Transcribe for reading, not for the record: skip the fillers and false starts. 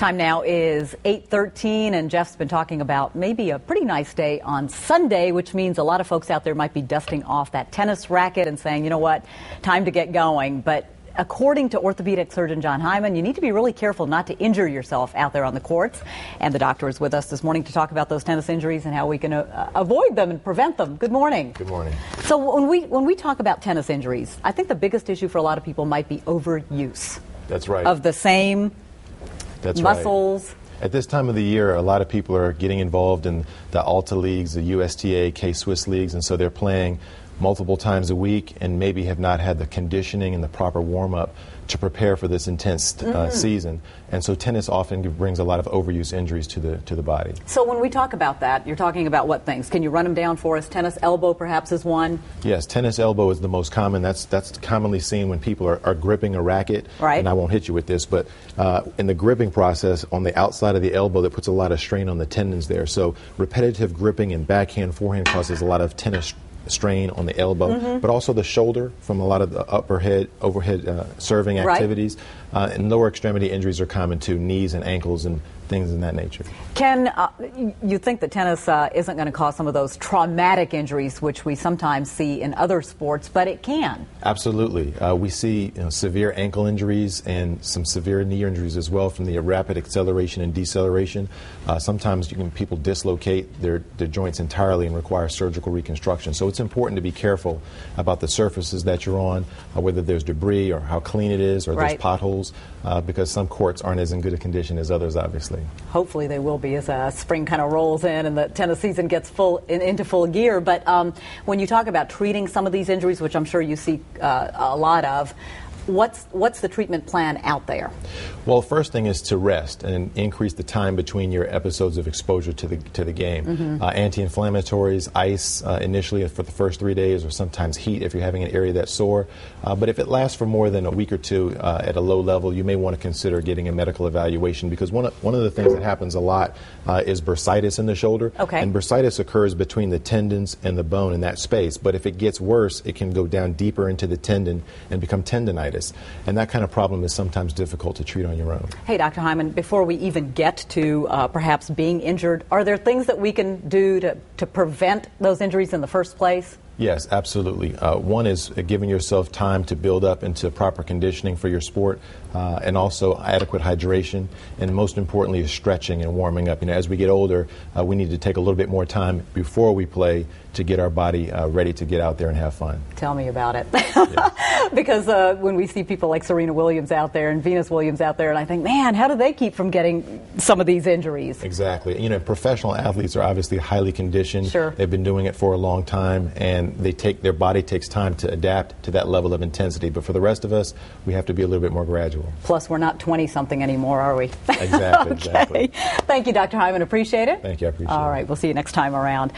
Time now is 8:13, and Jeff's been talking about maybe a pretty nice day on Sunday, which means a lot of folks out there might be dusting off that tennis racket and saying, you know what, time to get going. But according to orthopedic surgeon Jon Hyman, you need to be really careful not to injure yourself out there on the courts. And the doctor is with us this morning to talk about those tennis injuries and how we can avoid them and prevent them. Good morning. Good morning. So when we talk about tennis injuries, I think the biggest issue for a lot of people might be overuse. That's right. Of the same muscles. Right. At this time of the year, a lot of people are getting involved in the Alta leagues, the USTA, K-Swiss leagues, and so they're playing multiple times a week and maybe have not had the conditioning and the proper warm-up to prepare for this intense season. And so tennis often brings a lot of overuse injuries to the body. So when we talk about that, you're talking about what things? Can you run them down for us? Tennis elbow perhaps is one? Yes, tennis elbow is the most common. That's commonly seen when people are gripping a racket. Right. And I won't hit you with this, but in the gripping process on the outside of the elbow, that puts a lot of strain on the tendons there. So repetitive gripping and backhand, forehand causes a lot of tennis strain on the elbow, but also the shoulder from a lot of the overhead serving activities. And lower extremity injuries are common too, knees and ankles and things in that nature. Can you think that tennis isn't going to cause some of those traumatic injuries which we sometimes see in other sports, but it can? Absolutely. We see severe ankle injuries and some severe knee injuries as well from the rapid acceleration and deceleration. Sometimes people dislocate their joints entirely and require surgical reconstruction. So it's important to be careful about the surfaces that you're on, whether there's debris or how clean it is or there's potholes, because some courts aren't as in good a condition as others, obviously. Hopefully they will be as spring kind of rolls in and the tennis season gets into full gear. But when you talk about treating some of these injuries, which I'm sure you see a lot of, what's the treatment plan out there? Well, first thing is to rest and increase the time between your episodes of exposure to the game. Anti-inflammatories, ice initially for the first 3 days, or sometimes heat if you're having an area that's sore. But if it lasts for more than a week or two at a low level, you may want to consider getting a medical evaluation, because one of the things that happens a lot is bursitis in the shoulder. Okay. And bursitis occurs between the tendons and the bone in that space. But if it gets worse, it can go down deeper into the tendon and become tendinitis. And that kind of problem is sometimes difficult to treat on your own. Hey, Dr. Hyman, before we even get to perhaps being injured, are there things that we can do to prevent those injuries in the first place? Yes, absolutely. One is giving yourself time to build up into proper conditioning for your sport, and also adequate hydration, and most importantly is stretching and warming up. As we get older, we need to take a little bit more time before we play to get our body ready to get out there and have fun. Tell me about it. Because when we see people like Serena Williams out there and Venus Williams out there, and I think, man, how do they keep from getting some of these injuries? Exactly. Professional athletes are obviously highly conditioned. Sure. They've been doing it for a long time, and their body takes time to adapt to that level of intensity. But for the rest of us, we have to be a little bit more gradual. Plus, we're not 20-something anymore, are we? Exactly. Okay. Exactly. Thank you, Dr. Hyman. Appreciate it. Thank you. I appreciate it. All right. We'll see you next time around.